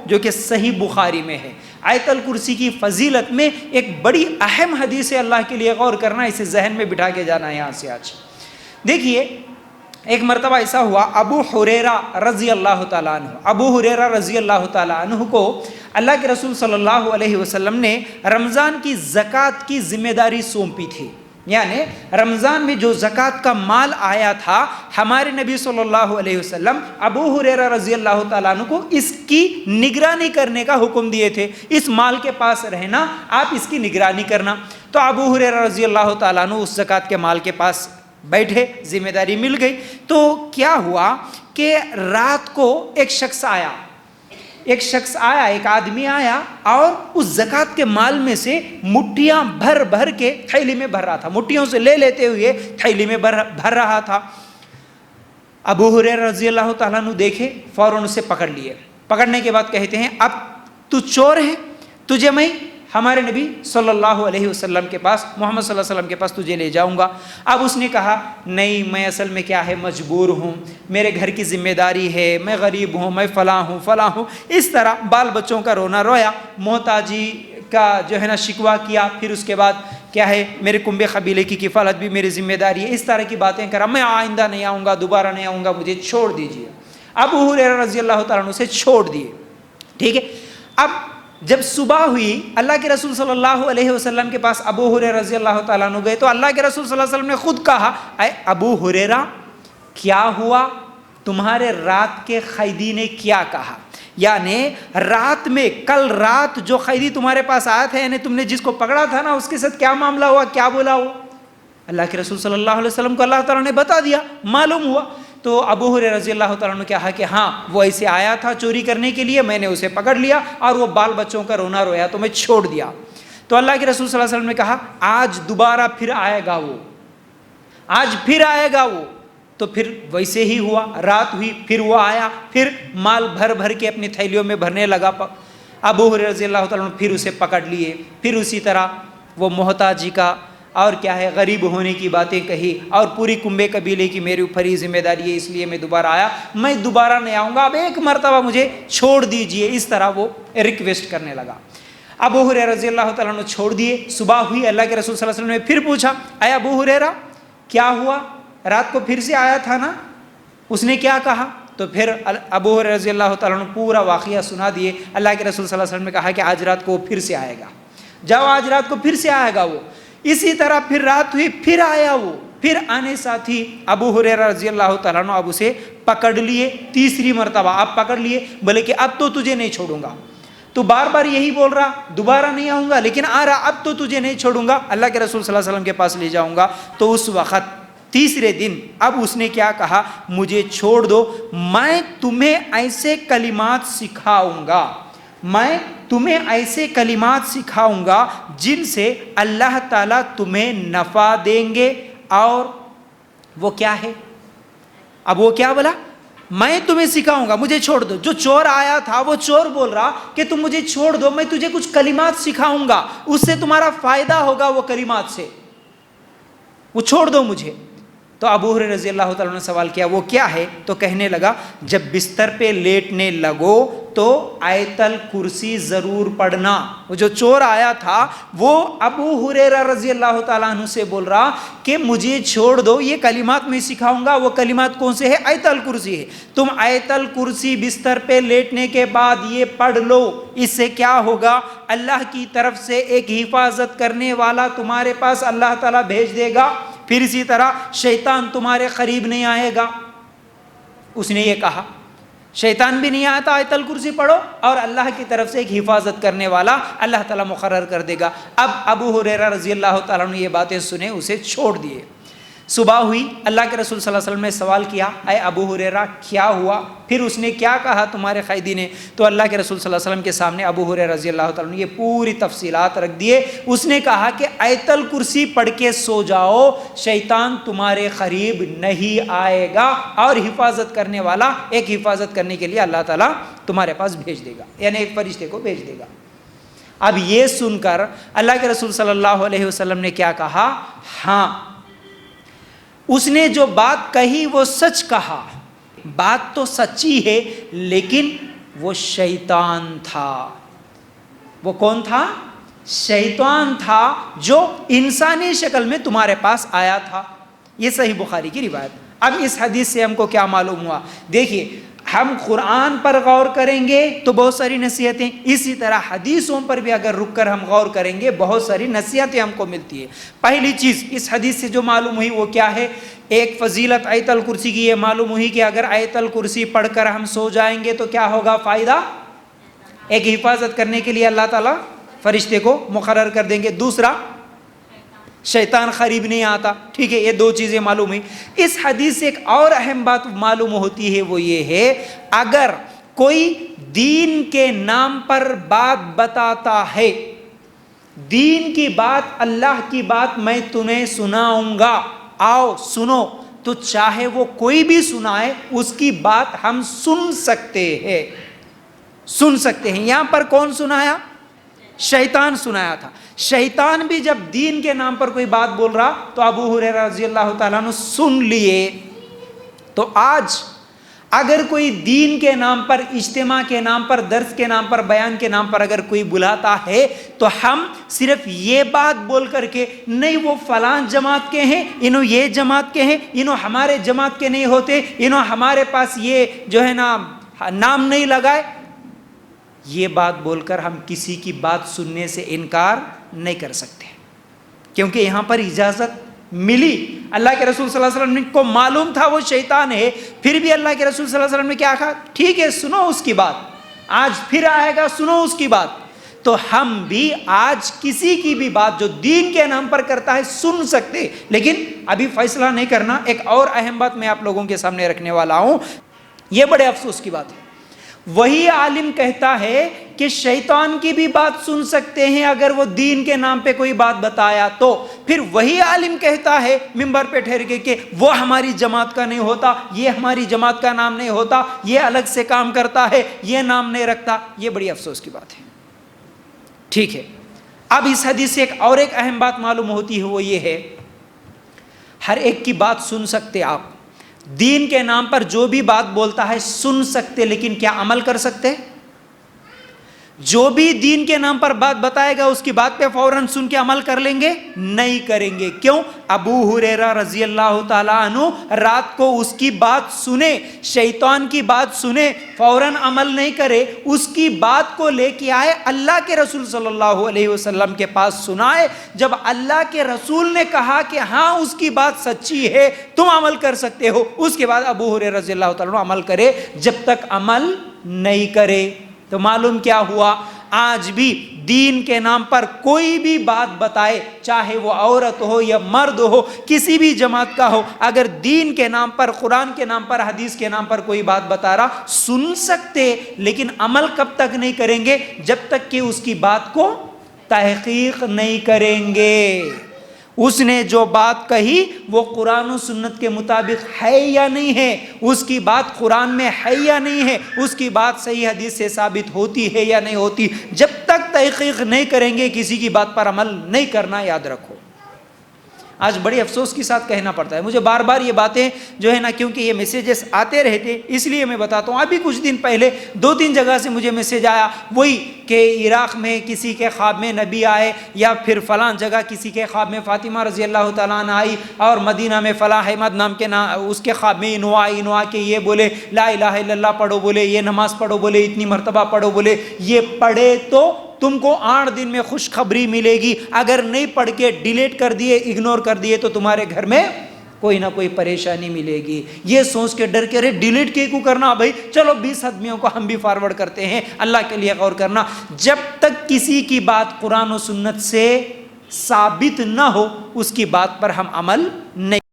جو کہ صحیح بخاری میں ہے۔ آیت الکرسی کی فضیلت میں ایک بڑی اہم حدیث ہے، اللہ کے لیے غور کرنا، اسے ذہن میں بٹھا کے جانا ہے یہاں سے آج۔ دیکھیے ایک مرتبہ ایسا ہوا، ابو ہریرہ رضی اللہ تعالیٰ عنہ، ابو ہریرہ رضی اللہ تعالیٰ عنہ کو اللہ کے رسول صلی اللہ علیہ وسلم نے رمضان کی زکوٰۃ کی ذمہ داری سونپی تھی، یعنی رمضان میں جو زکوٰۃ کا مال آیا تھا، ہمارے نبی صلی اللہ علیہ وسلم ابو ہریرہ رضی اللہ تعالیٰ عنہ کو اس کی نگرانی کرنے کا حکم دیے تھے، اس مال کے پاس رہنا، آپ اس کی نگرانی کرنا۔ تو ابو ہریرہ رضی اللہ تعالیٰ عنہ اس زکوٰۃ کے مال کے پاس بیٹھے، ذمہ داری مل گئی۔ تو کیا ہوا کہ رات کو ایک شخص آیا، ایک آدمی آیا اور اس زکوٰۃ کے مال میں سے مٹھیاں بھر بھر کے تھیلی میں بھر رہا تھا، مٹھیوں سے لے لیتے ہوئے تھیلی میں بھر رہا تھا۔ ابو ہریرہ رضی اللہ تعالیٰ عنہ دیکھے، فوراً اسے پکڑ لیے، پکڑنے کے بعد کہتے ہیں اب تو چور ہے، تجھے میں ہمارے نبی صلی اللہ علیہ وسلم کے پاس، محمد صلی اللہ علیہ وسلم کے پاس تجھے لے جاؤں گا۔ اب اس نے کہا نہیں، میں اصل میں کیا ہے، مجبور ہوں، میرے گھر کی ذمہ داری ہے، میں غریب ہوں، میں فلاں ہوں، اس طرح بال بچوں کا رونا رویا، محتاجی کا جو ہے نا شکوہ کیا، پھر اس کے بعد کیا ہے میرے کنبے قبیلے کی کفالت بھی میری ذمہ داری ہے، اس طرح کی باتیں کرا، میں آئندہ نہیں آؤں گا، دوبارہ نہیں آؤں گا، مجھے چھوڑ دیجیے۔ ابو ہریرہ رضی اللہ تعالیٰ عنہ سے چھوڑ دیے، ٹھیک ہے۔ اب جب صبح ہوئی، اللہ کے رسول صلی اللہ علیہ وسلم کے پاس ابو ہریرہ رضی اللہ تعالیٰ عنہ گئے، تو اللہ کے رسول صلی اللہ علیہ وسلم نے خود کہا، اے ابو ہریرہ کیا ہوا، تمہارے رات کے قیدی نے کیا کہا، یعنی رات میں، کل رات جو قیدی تمہارے پاس آیا تھا، یعنی تم نے جس کو پکڑا تھا نا، اس کے ساتھ کیا معاملہ ہوا، کیا بولا وہ؟ اللہ کے رسول صلی اللہ علیہ وسلم کو اللہ تعالیٰ نے بتا دیا، معلوم ہوا۔ تو ابو ہریرہ رضی اللہ تعالیٰ عنہ نے کہا کہ ہاں وہ ایسے آیا تھا چوری کرنے کے لیے، میں نے اسے پکڑ لیا اور وہ بال بچوں کا رونا رویا تو میں چھوڑ دیا۔ تو اللہ کے رسول صلی اللہ علیہ وسلم نے کہا آج دوبارہ پھر آئے گا وہ، آج پھر آئے گا وہ۔ تو پھر ویسے ہی ہوا، رات ہوئی، پھر وہ آیا، پھر مال بھر بھر کے اپنی تھیلیوں میں بھرنے لگا۔ ابو ہریرہ رضی اللہ تعالیٰ عنہ پھر اسے پکڑ لیے، پھر اسی طرح وہ محتاجی کا اور کیا ہے غریب ہونے کی باتیں کہی، اور پوری کنبے قبیلے کی میرے اوپر ہی ذمہ داری ہے، اس لیے میں دوبارہ آیا، میں دوبارہ نہیں آؤں گا، اب ایک مرتبہ مجھے چھوڑ دیجئے، اس طرح وہ ریکویسٹ کرنے لگا۔ ابو ہریرہ رضی اللہ تعالیٰ عنہ چھوڑ دیے۔ صبح ہوئی، اللہ کے رسول صلی اللہ علیہ وسلم نے پھر پوچھا، اے ابو ہریرہ کیا ہوا، رات کو پھر سے آیا تھا نا، اس نے کیا کہا؟ تو پھر ابو ہریرہ رضی اللہ تعالیٰ عنہ پورا واقعہ سنا دیے۔ اللہ کے رسول صلی اللہ علیہ وسلم نے کہا کہ آج رات کو وہ پھر سے آئے گا، جاؤ آج رات کو پھر سے آئے گا وہ۔ اسی طرح پھر رات ہوئی، پھر آیا وہ، پھر آنے ساتھ ہی ابو ہریرہ رضی اللہ تعالیٰ عنہ اب اسے پکڑ لیے، تیسری مرتبہ آپ پکڑ لیے، بولے کہ اب تو تجھے نہیں چھوڑوں گا، تو بار بار یہی بول رہا دوبارہ نہیں آؤں گا، لیکن آ رہا اب تو تجھے نہیں چھوڑوں گا، اللہ کے رسول صلی اللہ علیہ وسلم کے پاس لے جاؤں گا۔ تو اس وقت تیسرے دن اب اس نے کیا کہا، مجھے چھوڑ دو، میں تمہیں ایسے کلمات سکھاؤں گا، میں تمہیں ایسے کلمات سکھاؤں گا جن سے اللہ تعالیٰ تمہیں نفع دیں گے، اور وہ کیا ہے، اب وہ کیا بولا، میں تمہیں سکھاؤں گا، مجھے چھوڑ دو۔ جو چور آیا تھا وہ چور بول رہا کہ تم مجھے چھوڑ دو، میں تجھے کچھ کلمات سکھاؤں گا، اس سے تمہارا فائدہ ہوگا، وہ کلمات سے، وہ چھوڑ دو مجھے۔ تو ابو ہریرہ رضی اللہ تعالیٰ نے سوال کیا وہ کیا ہے، تو کہنے لگا جب بستر پہ لیٹنے لگو تو آیت الکرسی ضرور پڑھنا۔ وہ جو چور آیا تھا وہ ابو ہریرہ رضی اللہ تعالیٰ عنہ سے بول رہا کہ مجھے چھوڑ دو، یہ کلمات میں سکھاؤں گا۔ وہ کلمات کون سے ہے؟ آیت الکرسی ہے۔ تم آیت الکرسی بستر پہ لیٹنے کے بعد یہ پڑھ لو، اس سے کیا ہوگا، اللہ کی طرف سے ایک حفاظت کرنے والا تمہارے پاس اللہ تعالیٰ بھیج دے گا، پھر اسی طرح شیطان تمہارے قریب نہیں آئے گا۔ اس نے یہ کہا شیطان بھی نہیں آتا، آیت الکرسی پڑھو، اور اللہ کی طرف سے ایک حفاظت کرنے والا اللہ تعالیٰ مقرر کر دے گا۔ اب ابو ہریرہ رضی اللہ تعالیٰ نے یہ باتیں سنے، اسے چھوڑ دیے۔ صبح ہوئی، اللہ کے رسول صلی اللہ علیہ وسلم نے سوال کیا، اے ابو ہریرہ کیا ہوا، پھر اس نے کیا کہا تمہارے قیدی نے؟ تو اللہ کے رسول صلی اللہ علیہ وسلم کے سامنے ابو ہریرہ رضی اللہ تعالیٰ نے یہ پوری تفصیلات رکھ دیے۔ اس نے کہا کہ آیت الکرسی پڑھ کے سو جاؤ، شیطان تمہارے قریب نہیں آئے گا، اور حفاظت کرنے والا ایک حفاظت کرنے کے لیے اللہ تعالیٰ تمہارے پاس بھیج دے گا، یعنی ایک فرشتے کو بھیج دے گا۔ اب یہ سن کر اللہ کے رسول صلی اللہ علیہ وسلم نے کیا کہا، ہاں اس نے جو بات کہی وہ سچ کہا، بات تو سچی ہے، لیکن وہ شیطان تھا. وہ کون تھا؟ شیطان تھا جو انسانی شکل میں تمہارے پاس آیا تھا. یہ صحیح بخاری کی روایت. اب اس حدیث سے ہم کو کیا معلوم ہوا؟ دیکھیے ہم قرآن پر غور کریں گے تو بہت ساری نصیحتیں، اسی طرح حدیثوں پر بھی اگر رک کر ہم غور کریں گے بہت ساری نصیحتیں ہم کو ملتی ہے. پہلی چیز اس حدیث سے جو معلوم ہوئی وہ کیا ہے؟ ایک فضیلت آیت الکرسی کی یہ معلوم ہوئی کہ اگر آیت الکرسی پڑھ کر ہم سو جائیں گے تو کیا ہوگا فائدہ؟ ایک حفاظت کرنے کے لیے اللہ تعالیٰ فرشتے کو مقرر کر دیں گے. دوسرا شیطان قریب نہیں آتا. ٹھیک ہے، یہ دو چیزیں معلوم ہوئی. اس حدیث سے ایک اور اہم بات معلوم ہوتی ہے، وہ یہ ہے اگر کوئی دین کے نام پر بات بتاتا ہے، دین کی بات، اللہ کی بات میں تمہیں سناؤں گا، آؤ سنو، تو چاہے وہ کوئی بھی سنائے اس کی بات ہم سن سکتے ہیں. سن سکتے ہیں. یہاں پر کون سنایا؟ شیطان سنایا تھا. شیطان بھی جب دین کے نام پر کوئی بات بول رہا تو ابو ہریرہ رضی اللہ تعالیٰ عنہ سن لیے. تو آج اگر کوئی دین کے نام پر، اجتماع کے نام پر، درس کے نام پر، بیان کے نام پر اگر کوئی بلاتا ہے تو ہم صرف یہ بات بول کر کے نہیں وہ فلاں جماعت کے ہیں، انہوں یہ جماعت کے ہیں، انہوں ہمارے جماعت کے نہیں ہوتے، انہوں ہمارے پاس یہ جو ہے نا نام نہیں لگائے، یہ بات بول کر ہم کسی کی بات سننے سے انکار نہیں کر سکتے. کیونکہ یہاں پر اجازت ملی. اللہ کے رسول صلی اللہ علیہ وسلم کو معلوم تھا وہ شیطان ہے، پھر بھی اللہ کے رسول صلی اللہ علیہ وسلم نے کیا کہا؟ ٹھیک ہے سنو اس کی بات، آج پھر آئے گا سنو اس کی بات. تو ہم بھی آج کسی کی بھی بات جو دین کے نام پر کرتا ہے سن سکتے، لیکن ابھی فیصلہ نہیں کرنا. ایک اور اہم بات میں آپ لوگوں کے سامنے رکھنے والا ہوں. یہ بڑے افسوس کی بات ہے. وہی عالم کہتا ہے کہ شیطان کی بھی بات سن سکتے ہیں اگر وہ دین کے نام پہ کوئی بات بتایا تو، پھر وہی عالم کہتا ہے ممبر پہ ٹھہر کے کہ وہ ہماری جماعت کا نہیں ہوتا، یہ ہماری جماعت کا نام نہیں ہوتا، یہ الگ سے کام کرتا ہے، یہ نام نہیں رکھتا. یہ بڑی افسوس کی بات ہے. ٹھیک ہے، اب اس حدیث سے ایک اہم بات معلوم ہوتی ہے، وہ یہ ہے ہر ایک کی بات سن سکتے. آپ دین کے نام پر جو بھی بات بولتا ہے سن سکتے، لیکن کیا عمل کر سکتے؟ جو بھی دین کے نام پر بات بتائے گا اس کی بات پہ فوراً سن کے عمل کر لیں گے؟ نہیں کریں گے. کیوں؟ ابو ہریرہ رضی اللہ تعالیٰ عنہ رات کو اس کی بات سنے، شیطان کی بات سنے، فوراً عمل نہیں کرے، اس کی بات کو لے کے آئے اللہ کے رسول صلی اللہ علیہ وسلم کے پاس سنائے. جب اللہ کے رسول نے کہا کہ ہاں اس کی بات سچی ہے تم عمل کر سکتے ہو، اس کے بعد ابو ہریرہ رضی اللہ تعالیٰ عنہ عمل کرے. جب تک عمل نہیں کرے تو معلوم کیا ہوا؟ آج بھی دین کے نام پر کوئی بھی بات بتائے، چاہے وہ عورت ہو یا مرد ہو، کسی بھی جماعت کا ہو، اگر دین کے نام پر، قرآن کے نام پر، حدیث کے نام پر کوئی بات بتا رہا سن سکتے، لیکن عمل کب تک نہیں کریں گے؟ جب تک کہ اس کی بات کو تحقیق نہیں کریں گے. اس نے جو بات کہی وہ قرآن و سنت کے مطابق ہے یا نہیں ہے، اس کی بات قرآن میں ہے یا نہیں ہے، اس کی بات صحیح حدیث سے ثابت ہوتی ہے یا نہیں ہوتی. جب تک تحقیق نہیں کریں گے کسی کی بات پر عمل نہیں کرنا. یاد رکھو. آج بڑی افسوس کے ساتھ کہنا پڑتا ہے مجھے بار بار یہ باتیں جو ہے نا، کیونکہ یہ میسیجز آتے رہتے اس لیے میں بتاتا ہوں. ابھی کچھ دن پہلے 2-3 جگہ سے مجھے میسیج آیا، وہی کہ عراق میں کسی کے خواب میں نبی آئے، یا پھر فلاں جگہ کسی کے خواب میں فاطمہ رضی اللہ تعالیٰ عنہ آئی، اور مدینہ میں فلاں احمد نام کے اس کے خواب میں انوا کے یہ بولے لا الہ الا اللہ پڑھو، بولے یہ نماز پڑھو، بولے اتنی مرتبہ پڑھو، بولے یہ پڑھے تو تم کو 8 دن میں خوشخبری ملے گی، اگر نہیں پڑھ کے ڈیلیٹ کر دیے، اگنور کر دیے تو تمہارے گھر میں کوئی نہ کوئی پریشانی ملے گی. یہ سوچ کے ڈر کے رہے ڈیلیٹ کیوں کرنا بھائی، چلو 20 آدمیوں کو ہم بھی فارورڈ کرتے ہیں. اللہ کے لیے غور کرنا. جب تک کسی کی بات قرآن و سنت سے ثابت نہ ہو اس کی بات پر ہم عمل نہیں